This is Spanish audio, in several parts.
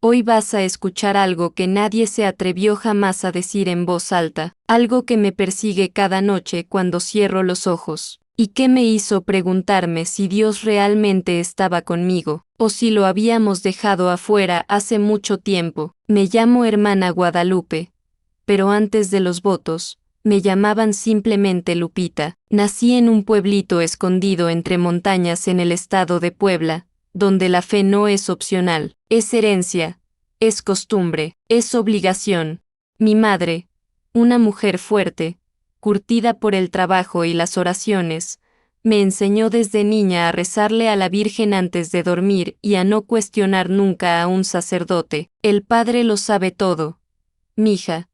Hoy vas a escuchar algo que nadie se atrevió jamás a decir en voz alta, algo que me persigue cada noche cuando cierro los ojos, y que me hizo preguntarme si Dios realmente estaba conmigo, o si lo habíamos dejado afuera hace mucho tiempo. Me llamo hermana Guadalupe, pero antes de los votos, me llamaban simplemente Lupita. Nací en un pueblito escondido entre montañas en el estado de Puebla, donde la fe no es opcional, es herencia, es costumbre, es obligación. Mi madre, una mujer fuerte, curtida por el trabajo y las oraciones, me enseñó desde niña a rezarle a la Virgen antes de dormir y a no cuestionar nunca a un sacerdote. El Padre lo sabe todo, mija,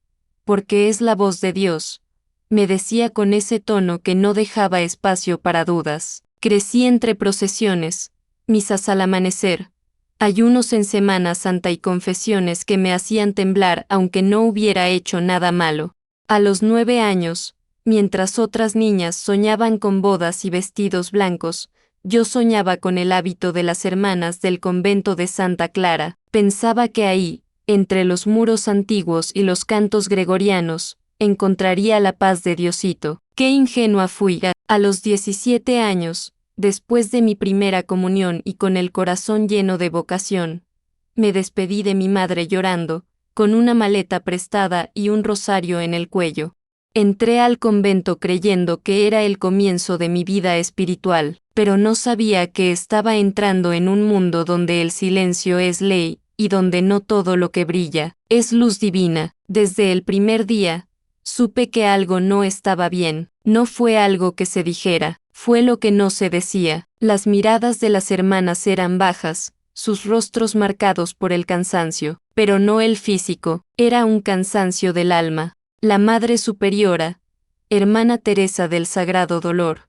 porque es la voz de Dios, me decía con ese tono que no dejaba espacio para dudas. Crecí entre procesiones, misas al amanecer, ayunos en Semana Santa y confesiones que me hacían temblar aunque no hubiera hecho nada malo. A los 9 años, mientras otras niñas soñaban con bodas y vestidos blancos, yo soñaba con el hábito de las hermanas del convento de Santa Clara. Pensaba que ahí, entre los muros antiguos y los cantos gregorianos, encontraría la paz de Diosito. Qué ingenua fui. A los 17 años, después de mi primera comunión y con el corazón lleno de vocación, me despedí de mi madre llorando, con una maleta prestada y un rosario en el cuello. Entré al convento creyendo que era el comienzo de mi vida espiritual, pero no sabía que estaba entrando en un mundo donde el silencio es ley, y donde no todo lo que brilla es luz divina. Desde el primer día, supe que algo no estaba bien. No fue algo que se dijera, fue lo que no se decía. Las miradas de las hermanas eran bajas, sus rostros marcados por el cansancio, pero no el físico, era un cansancio del alma. La Madre Superiora, hermana Teresa del Sagrado Dolor,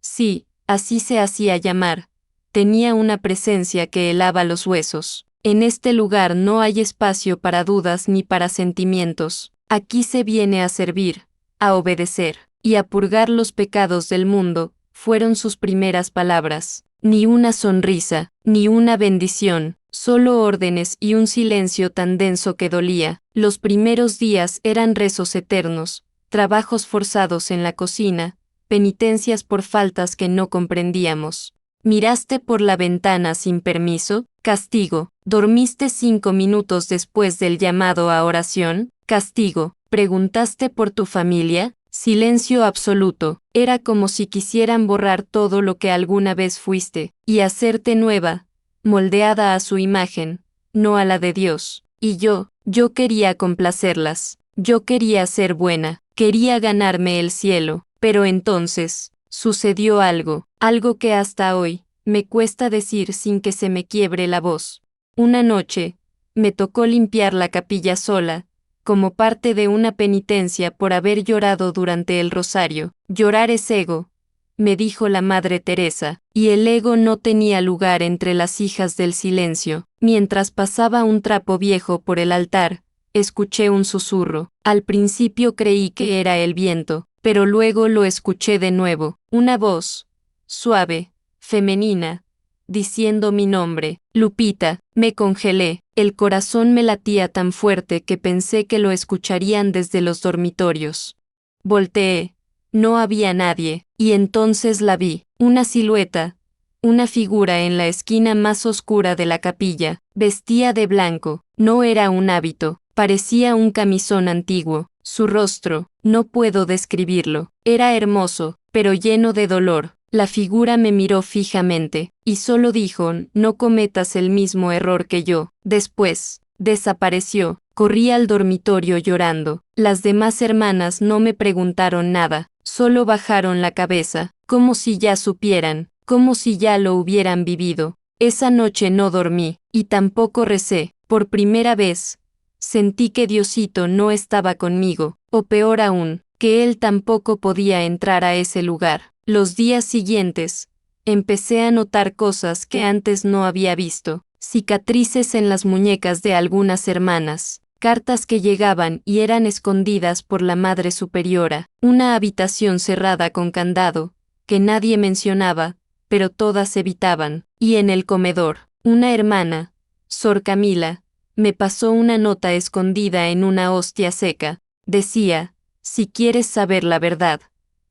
sí, así se hacía llamar, tenía una presencia que helaba los huesos. En este lugar no hay espacio para dudas ni para sentimientos. Aquí se viene a servir, a obedecer, y a purgar los pecados del mundo, fueron sus primeras palabras. Ni una sonrisa, ni una bendición, solo órdenes y un silencio tan denso que dolía. Los primeros días eran rezos eternos, trabajos forzados en la cocina, penitencias por faltas que no comprendíamos. ¿Miraste por la ventana sin permiso? Castigo. ¿Dormiste 5 minutos después del llamado a oración? Castigo. ¿Preguntaste por tu familia? Silencio absoluto. Era como si quisieran borrar todo lo que alguna vez fuiste, y hacerte nueva, moldeada a su imagen, no a la de Dios. Y yo quería complacerlas. Yo quería ser buena, quería ganarme el cielo, pero entonces, sucedió algo que hasta hoy, me cuesta decir sin que se me quiebre la voz. Una noche, me tocó limpiar la capilla sola, como parte de una penitencia por haber llorado durante el rosario. Llorar es ego, me dijo la Madre Teresa, y el ego no tenía lugar entre las hijas del silencio. Mientras pasaba un trapo viejo por el altar, escuché un susurro. Al principio creí que era el viento, pero luego lo escuché de nuevo, una voz, suave, femenina, diciendo mi nombre, Lupita. Me congelé, el corazón me latía tan fuerte que pensé que lo escucharían desde los dormitorios. Volteé, no había nadie, y entonces la vi, una silueta, una figura en la esquina más oscura de la capilla, vestía de blanco, no era un hábito, parecía un camisón antiguo. Su rostro, no puedo describirlo, era hermoso, pero lleno de dolor. La figura me miró fijamente, y solo dijo, no cometas el mismo error que yo. Después, desapareció. Corrí al dormitorio llorando. Las demás hermanas no me preguntaron nada, solo bajaron la cabeza, como si ya supieran, como si ya lo hubieran vivido. Esa noche no dormí, y tampoco recé. Por primera vez, sentí que Diosito no estaba conmigo, o peor aún, que Él tampoco podía entrar a ese lugar. Los días siguientes, empecé a notar cosas que antes no había visto, cicatrices en las muñecas de algunas hermanas, cartas que llegaban y eran escondidas por la Madre Superiora, una habitación cerrada con candado, que nadie mencionaba, pero todas evitaban, y en el comedor, una hermana, Sor Camila, me pasó una nota escondida en una hostia seca. Decía: si quieres saber la verdad,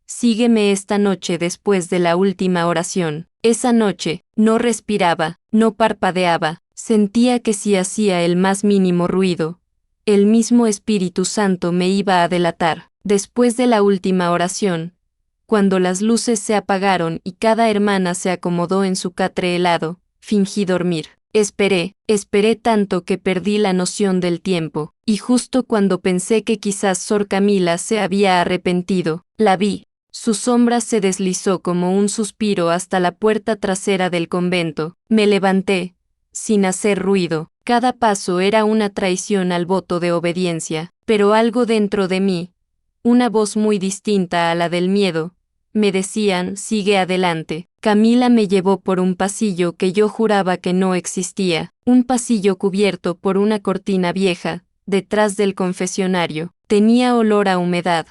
sígueme esta noche después de la última oración. Esa noche, no respiraba, no parpadeaba, sentía que si hacía el más mínimo ruido, el mismo Espíritu Santo me iba a delatar. Después de la última oración, cuando las luces se apagaron y cada hermana se acomodó en su catre helado, fingí dormir. Esperé tanto que perdí la noción del tiempo, y justo cuando pensé que quizás Sor Camila se había arrepentido, la vi. Su sombra se deslizó como un suspiro hasta la puerta trasera del convento. Me levanté, sin hacer ruido. Cada paso era una traición al voto de obediencia, pero algo dentro de mí, una voz muy distinta a la del miedo, me decían: sigue adelante. Camila me llevó por un pasillo que yo juraba que no existía, un pasillo cubierto por una cortina vieja, detrás del confesionario. Tenía olor a humedad,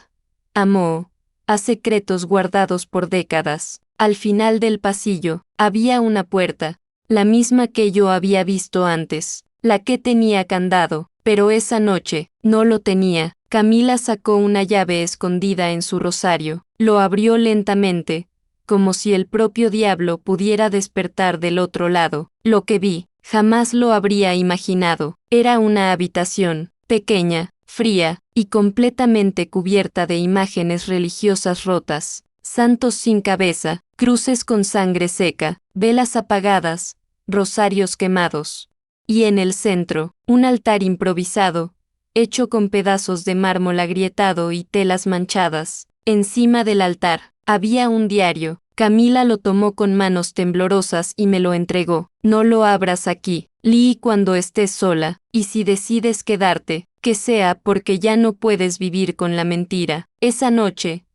a moho, a secretos guardados por décadas. Al final del pasillo, había una puerta, la misma que yo había visto antes, la que tenía candado, pero esa noche, no lo tenía. Camila sacó una llave escondida en su rosario, lo abrió lentamente, como si el propio diablo pudiera despertar del otro lado. Lo que vi, jamás lo habría imaginado. Era una habitación, pequeña, fría, y completamente cubierta de imágenes religiosas rotas, santos sin cabeza, cruces con sangre seca, velas apagadas, rosarios quemados. Y en el centro, un altar improvisado, hecho con pedazos de mármol agrietado y telas manchadas. Encima del altar, había un diario. Camila lo tomó con manos temblorosas y me lo entregó. No lo abras aquí, lee cuando estés sola, y si decides quedarte, que sea porque ya no puedes vivir con la mentira. Esa noche,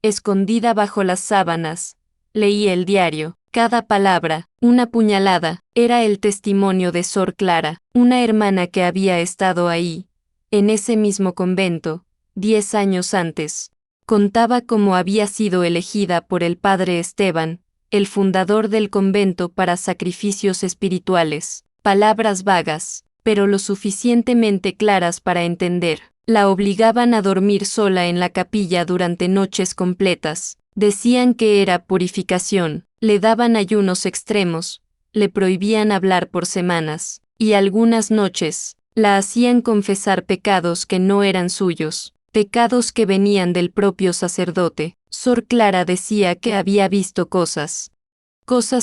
escondida bajo las sábanas, leí el diario. Cada palabra, una puñalada, era el testimonio de Sor Clara, una hermana que había estado ahí, en ese mismo convento, 10 años antes. Contaba cómo había sido elegida por el padre Esteban, el fundador del convento, para sacrificios espirituales. Palabras vagas, pero lo suficientemente claras para entender. La obligaban a dormir sola en la capilla durante noches completas. Decían que era purificación, le daban ayunos extremos, le prohibían hablar por semanas, y algunas noches, la hacían confesar pecados que no eran suyos, pecados que venían del propio sacerdote. Sor Clara decía que había visto cosas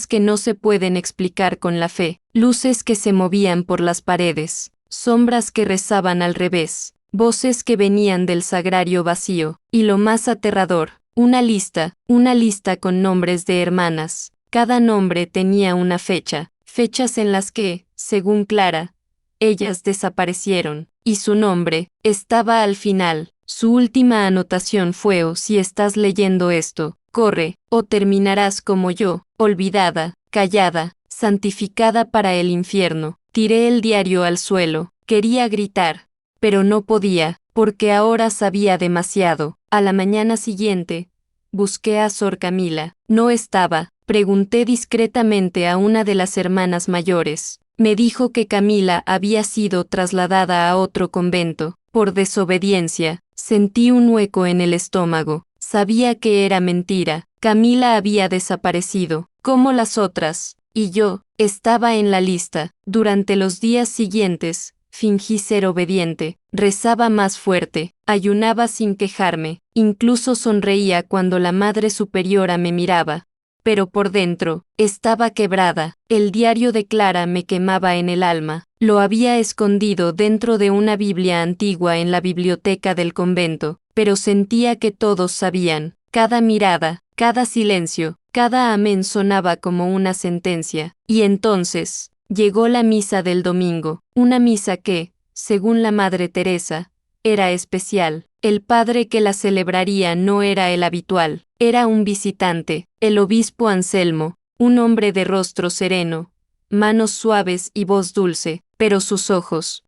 que no se pueden explicar con la fe, luces que se movían por las paredes, sombras que rezaban al revés, voces que venían del sagrario vacío, y lo más aterrador, una lista con nombres de hermanas. Cada nombre tenía una fecha, fechas en las que, según Clara, ellas desaparecieron, y su nombre estaba al final. Su última anotación fue: oh, si estás leyendo esto, corre, o terminarás como yo, olvidada, callada, santificada para el infierno. Tiré el diario al suelo, quería gritar, pero no podía, porque ahora sabía demasiado. A la mañana siguiente, busqué a Sor Camila. No estaba. Pregunté discretamente a una de las hermanas mayores. Me dijo que Camila había sido trasladada a otro convento, por desobediencia. Sentí un hueco en el estómago. Sabía que era mentira. Camila había desaparecido, como las otras, y yo estaba en la lista. Durante los días siguientes, fingí ser obediente, rezaba más fuerte, ayunaba sin quejarme, incluso sonreía cuando la Madre Superiora me miraba. Pero por dentro, estaba quebrada. El diario de Clara me quemaba en el alma. Lo había escondido dentro de una Biblia antigua en la biblioteca del convento, pero sentía que todos sabían. Cada mirada, cada silencio, cada amén sonaba como una sentencia. Y entonces, llegó la misa del domingo, una misa que, según la Madre Teresa, era especial. El padre que la celebraría no era el habitual, era un visitante, el obispo Anselmo, un hombre de rostro sereno, manos suaves y voz dulce, pero sus ojos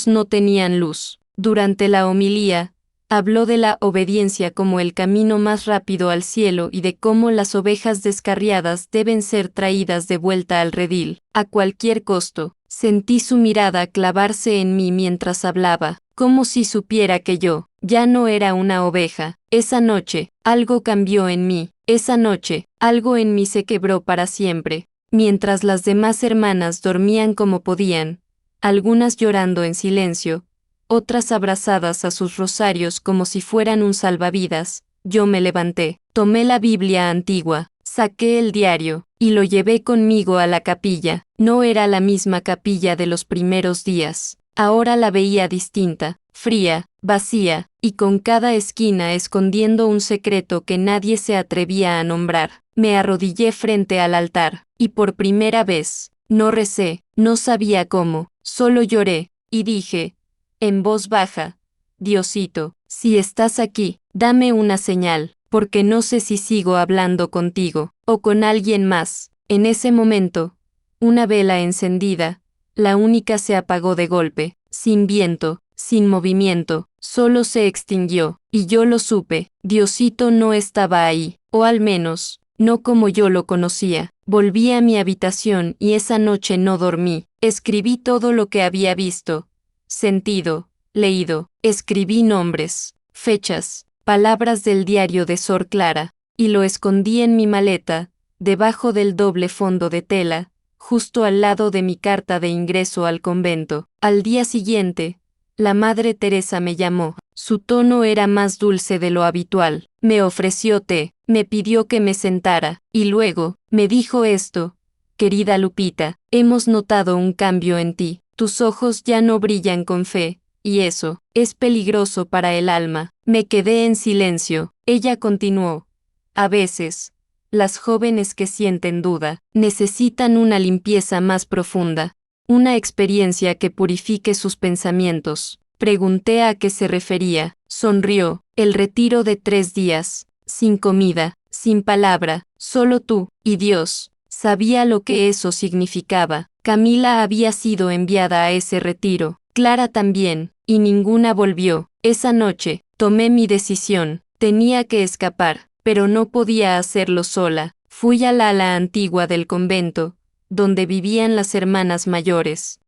no tenían luz. Durante la homilía, habló de la obediencia como el camino más rápido al cielo y de cómo las ovejas descarriadas deben ser traídas de vuelta al redil, a cualquier costo. Sentí su mirada clavarse en mí mientras hablaba, como si supiera que yo ya no era una oveja. Esa noche, algo cambió en mí. Esa noche, algo en mí se quebró para siempre. Mientras las demás hermanas dormían como podían, algunas llorando en silencio, otras abrazadas a sus rosarios como si fueran un salvavidas, yo me levanté, tomé la Biblia antigua, saqué el diario, y lo llevé conmigo a la capilla. No era la misma capilla de los primeros días. Ahora la veía distinta, fría, vacía, y con cada esquina escondiendo un secreto que nadie se atrevía a nombrar. Me arrodillé frente al altar, y por primera vez, no recé, no sabía cómo, solo lloré, y dije, en voz baja, Diosito, si estás aquí, dame una señal, porque no sé si sigo hablando contigo, o con alguien más. En ese momento, una vela encendida, la única se apagó de golpe, sin viento, sin movimiento, solo se extinguió, y yo lo supe, Diosito no estaba ahí, o al menos, no como yo lo conocía. Volví a mi habitación y esa noche no dormí. Escribí todo lo que había visto, sentido, leído, escribí nombres, fechas, palabras del diario de Sor Clara, y lo escondí en mi maleta, debajo del doble fondo de tela, justo al lado de mi carta de ingreso al convento. Al día siguiente, la Madre Teresa me llamó. Su tono era más dulce de lo habitual. Me ofreció té, me pidió que me sentara, y luego, me dijo esto: querida Lupita, hemos notado un cambio en ti. Tus ojos ya no brillan con fe, y eso es peligroso para el alma. Me quedé en silencio. Ella continuó: a veces, las jóvenes que sienten duda necesitan una limpieza más profunda, una experiencia que purifique sus pensamientos. Pregunté a qué se refería. Sonrió. El retiro de 3 días, sin comida, sin palabra, solo tú y Dios. Sabía lo que eso significaba. Camila había sido enviada a ese retiro, Clara también, y ninguna volvió. Esa noche, tomé mi decisión. Tenía que escapar, pero no podía hacerlo sola. Fui al ala antigua del convento, donde vivían las hermanas mayores.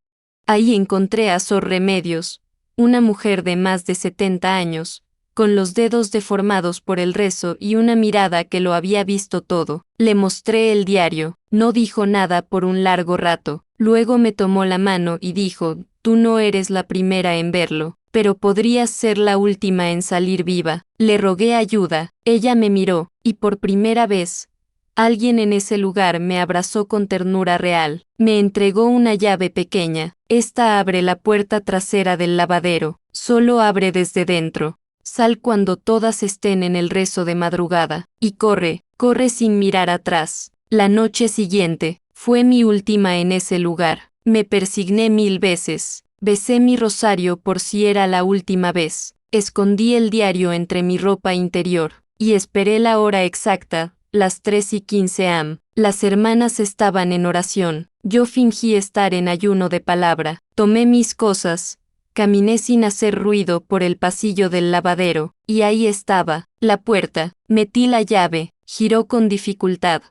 Ahí encontré a Sor Remedios, una mujer de más de 70 años, con los dedos deformados por el rezo y una mirada que lo había visto todo. Le mostré el diario. No dijo nada por un largo rato. Luego me tomó la mano y dijo: tú no eres la primera en verlo, pero podrías ser la última en salir viva. Le rogué ayuda. Ella me miró, y por primera vez, alguien en ese lugar me abrazó con ternura real. Me entregó una llave pequeña. Esta abre la puerta trasera del lavadero. Solo abre desde dentro. Sal cuando todas estén en el rezo de madrugada. Y corre, corre sin mirar atrás. La noche siguiente, fue mi última en ese lugar. Me persigné 1000 veces. Besé mi rosario por si era la última vez. Escondí el diario entre mi ropa interior. Y esperé la hora exacta, las 3:15 am. Las hermanas estaban en oración. Yo fingí estar en ayuno de palabra. Tomé mis cosas, caminé sin hacer ruido por el pasillo del lavadero, y ahí estaba, la puerta. Metí la llave, giró con dificultad.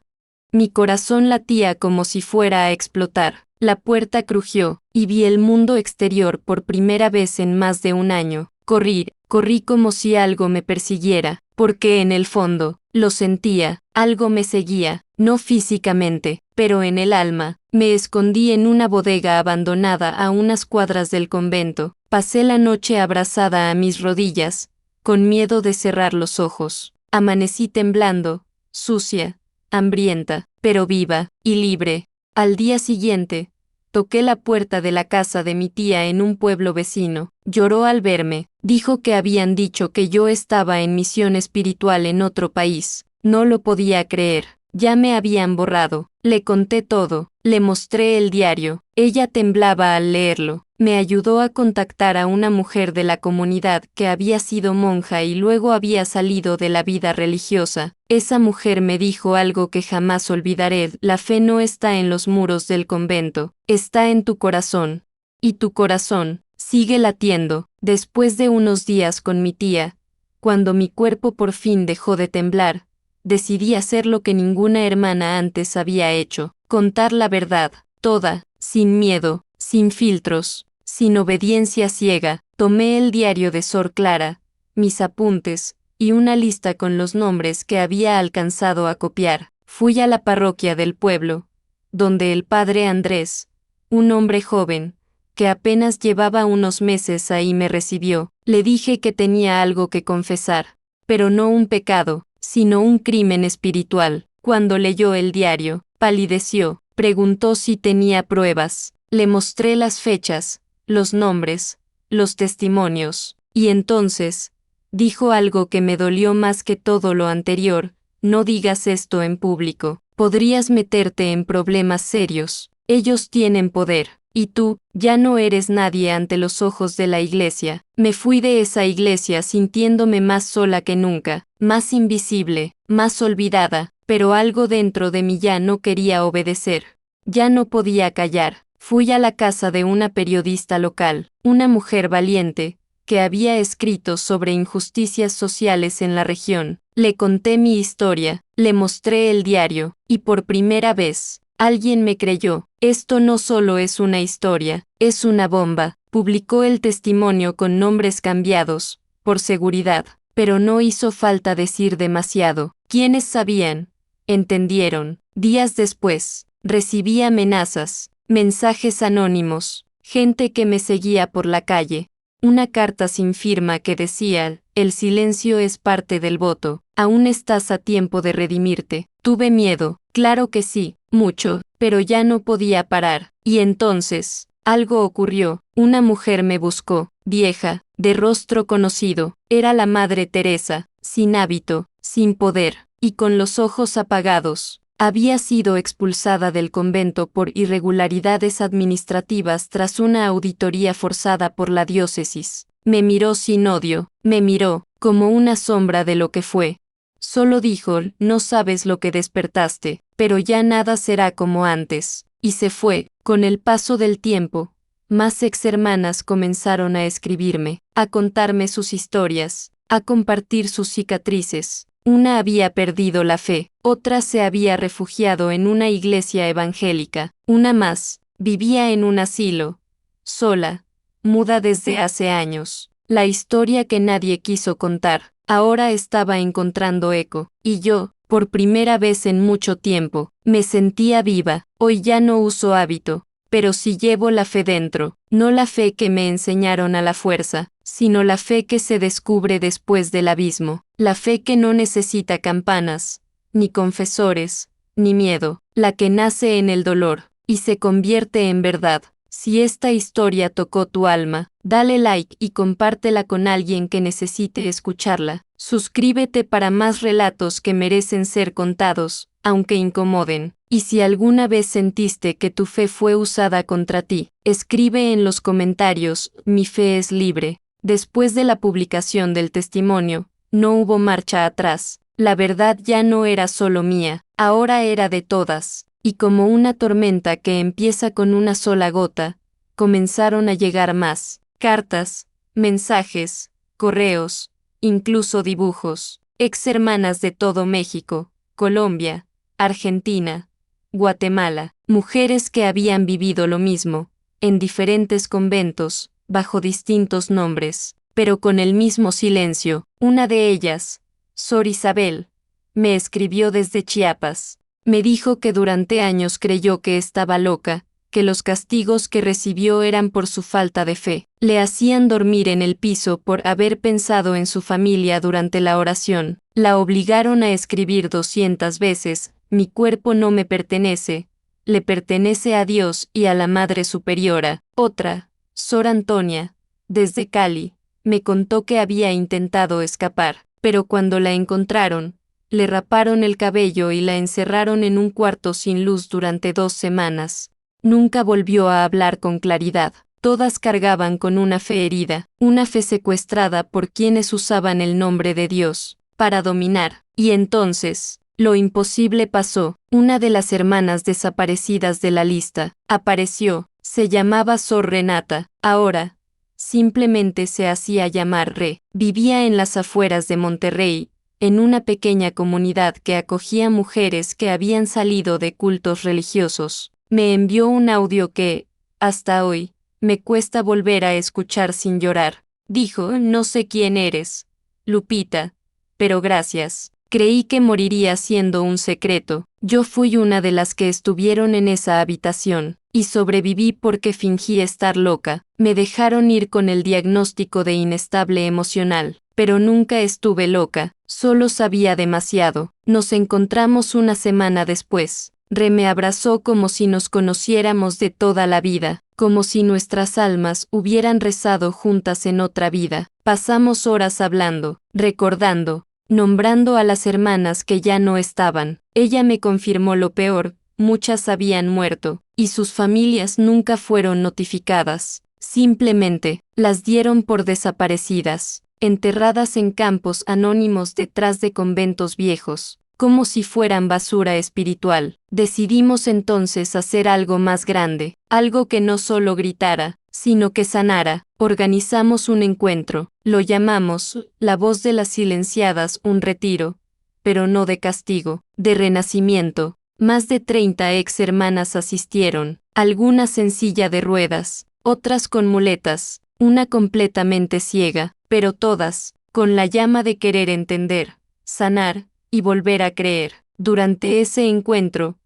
Mi corazón latía como si fuera a explotar. La puerta crujió, y vi el mundo exterior por primera vez en más de un año. Corrí como si algo me persiguiera, porque en el fondo, lo sentía, algo me seguía, no físicamente, pero en el alma. Me escondí en una bodega abandonada a unas cuadras del convento. Pasé la noche abrazada a mis rodillas, con miedo de cerrar los ojos. Amanecí temblando, sucia, hambrienta, pero viva y libre. Al día siguiente, toqué la puerta de la casa de mi tía en un pueblo vecino. Lloró al verme. Dijo que habían dicho que yo estaba en misión espiritual en otro país. No lo podía creer. Ya me habían borrado. Le conté todo. Le mostré el diario. Ella temblaba al leerlo. Me ayudó a contactar a una mujer de la comunidad que había sido monja y luego había salido de la vida religiosa. Esa mujer me dijo algo que jamás olvidaré: la fe no está en los muros del convento, está en tu corazón. Y tu corazón sigue latiendo. Después de unos días con mi tía, cuando mi cuerpo por fin dejó de temblar, decidí hacer lo que ninguna hermana antes había hecho: contar la verdad, toda, sin miedo. sin filtros, sin obediencia ciega, tomé el diario de Sor Clara, mis apuntes, y una lista con los nombres que había alcanzado a copiar. Fui a la parroquia del pueblo, donde el padre Andrés, un hombre joven, que apenas llevaba unos meses ahí, me recibió. Le dije que tenía algo que confesar, pero no un pecado, sino un crimen espiritual. Cuando leyó el diario, palideció, preguntó si tenía pruebas. Le mostré las fechas, los nombres, los testimonios, y entonces, dijo algo que me dolió más que todo lo anterior: no digas esto en público, podrías meterte en problemas serios. Ellos tienen poder, y tú, ya no eres nadie ante los ojos de la iglesia. Me fui de esa iglesia sintiéndome más sola que nunca, más invisible, más olvidada, pero algo dentro de mí ya no quería obedecer. Ya no podía callar. Fui a la casa de una periodista local, una mujer valiente, que había escrito sobre injusticias sociales en la región. Le conté mi historia, le mostré el diario, y por primera vez, alguien me creyó. Esto no solo es una historia, es una bomba. Publicó el testimonio con nombres cambiados, por seguridad, pero no hizo falta decir demasiado. Quienes sabían, entendieron. Días después, recibí amenazas, mensajes anónimos, gente que me seguía por la calle. Una carta sin firma que decía: el silencio es parte del voto, aún estás a tiempo de redimirte. Tuve miedo, claro que sí, mucho, pero ya no podía parar. Y entonces, algo ocurrió. Una mujer me buscó, vieja, de rostro conocido. Era la Madre Teresa, sin hábito, sin poder, y con los ojos apagados. Había sido expulsada del convento por irregularidades administrativas tras una auditoría forzada por la diócesis. Me miró sin odio, me miró, como una sombra de lo que fue. Solo dijo: no sabes lo que despertaste, pero ya nada será como antes. Y se fue. Con el paso del tiempo, más exhermanas comenzaron a escribirme, a contarme sus historias, a compartir sus cicatrices. Una había perdido la fe, otra se había refugiado en una iglesia evangélica, una más, vivía en un asilo, sola, muda desde hace años. La historia que nadie quiso contar, ahora estaba encontrando eco, y yo, por primera vez en mucho tiempo, me sentía viva. Hoy ya no uso hábito, pero sí llevo la fe dentro, no la fe que me enseñaron a la fuerza, sino la fe que se descubre después del abismo, la fe que no necesita campanas, ni confesores, ni miedo, la que nace en el dolor, y se convierte en verdad. Si esta historia tocó tu alma, dale like y compártela con alguien que necesite escucharla. Suscríbete para más relatos que merecen ser contados, aunque incomoden. Y si alguna vez sentiste que tu fe fue usada contra ti, escribe en los comentarios: mi fe es libre. Después de la publicación del testimonio, no hubo marcha atrás. La verdad ya no era solo mía, ahora era de todas. Y como una tormenta que empieza con una sola gota, comenzaron a llegar más cartas, mensajes, correos, incluso dibujos. Exhermanas de todo México, Colombia, Argentina, Guatemala, mujeres que habían vivido lo mismo, en diferentes conventos, bajo distintos nombres, pero con el mismo silencio. Una de ellas, Sor Isabel, me escribió desde Chiapas. Me dijo que durante años creyó que estaba loca, que los castigos que recibió eran por su falta de fe. Le hacían dormir en el piso por haber pensado en su familia durante la oración. La obligaron a escribir 200 veces: mi cuerpo no me pertenece, le pertenece a Dios y a la Madre Superiora. Otra, Sor Antonia, desde Cali, me contó que había intentado escapar, pero cuando la encontraron, le raparon el cabello y la encerraron en un cuarto sin luz durante 2 semanas. Nunca volvió a hablar con claridad. Todas cargaban con una fe herida, una fe secuestrada por quienes usaban el nombre de Dios para dominar. Y entonces, lo imposible pasó. Una de las hermanas desaparecidas de la lista apareció. Se llamaba Sor Renata. Ahora, simplemente se hacía llamar Re. Vivía en las afueras de Monterrey, en una pequeña comunidad que acogía mujeres que habían salido de cultos religiosos. Me envió un audio que, hasta hoy, me cuesta volver a escuchar sin llorar. Dijo, no sé quién eres, Lupita, pero gracias. Creí que moriría siendo un secreto. Yo fui una de las que estuvieron en esa habitación, y sobreviví porque fingí estar loca. Me dejaron ir con el diagnóstico de inestable emocional, pero nunca estuve loca, solo sabía demasiado. Nos encontramos una semana después. Me abrazó como si nos conociéramos de toda la vida, como si nuestras almas hubieran rezado juntas en otra vida. Pasamos horas hablando, recordando, nombrando a las hermanas que ya no estaban. Ella me confirmó lo peor, muchas habían muerto, y sus familias nunca fueron notificadas. Simplemente, las dieron por desaparecidas, enterradas en campos anónimos detrás de conventos viejos, como si fueran basura espiritual. Decidimos entonces hacer algo más grande, algo que no solo gritara, sino que sanara. Organizamos un encuentro, lo llamamos, La Voz de las Silenciadas, un retiro, pero no de castigo, de renacimiento. Más de 30 ex hermanas asistieron, algunas en silla de ruedas, otras con muletas, una completamente ciega, pero todas, con la llama de querer entender, sanar, y volver a creer. Durante ese encuentro,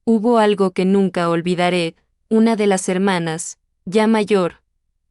hubo algo que nunca olvidaré. Una de las hermanas, ya mayor,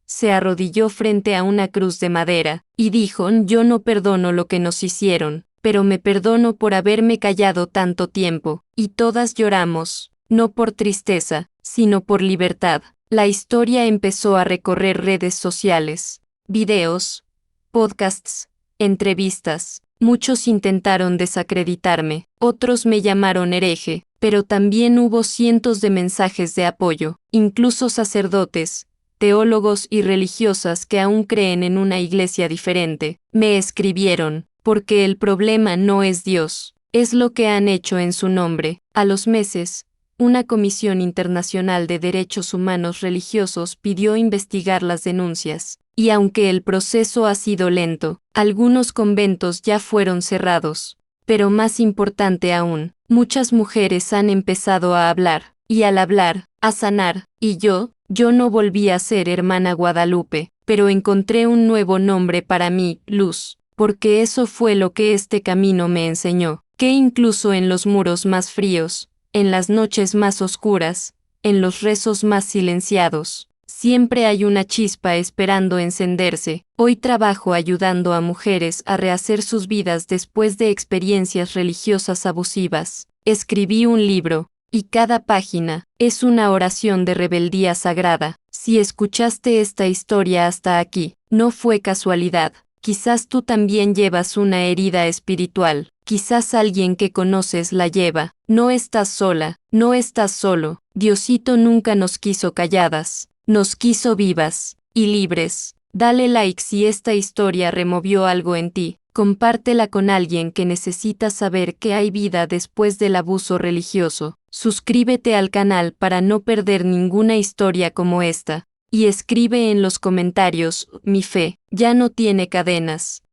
se arrodilló frente a una cruz de madera, y dijo, yo no perdono lo que nos hicieron, pero me perdono por haberme callado tanto tiempo. Y todas lloramos, no por tristeza, sino por libertad. La historia empezó a recorrer redes sociales, videos, podcasts, entrevistas. Muchos intentaron desacreditarme, otros me llamaron hereje, pero también hubo cientos de mensajes de apoyo, incluso sacerdotes, teólogos y religiosas que aún creen en una iglesia diferente, me escribieron, porque el problema no es Dios, es lo que han hecho en su nombre. A los meses, una comisión internacional de derechos humanos religiosos pidió investigar las denuncias, y aunque el proceso ha sido lento, algunos conventos ya fueron cerrados. Pero más importante aún, muchas mujeres han empezado a hablar, y al hablar, a sanar, y yo no volví a ser hermana Guadalupe, pero encontré un nuevo nombre para mí, Luz, porque eso fue lo que este camino me enseñó, que incluso en los muros más fríos, en las noches más oscuras, en los rezos más silenciados, siempre hay una chispa esperando encenderse. Hoy trabajo ayudando a mujeres a rehacer sus vidas después de experiencias religiosas abusivas. Escribí un libro, y cada página es una oración de rebeldía sagrada. Si escuchaste esta historia hasta aquí, no fue casualidad. Quizás tú también llevas una herida espiritual, quizás alguien que conoces la lleva. No estás sola, no estás solo. Diosito nunca nos quiso calladas, nos quiso vivas y libres. Dale like si esta historia removió algo en ti. Compártela con alguien que necesita saber que hay vida después del abuso religioso. Suscríbete al canal para no perder ninguna historia como esta. Y escribe en los comentarios, mi fe ya no tiene cadenas.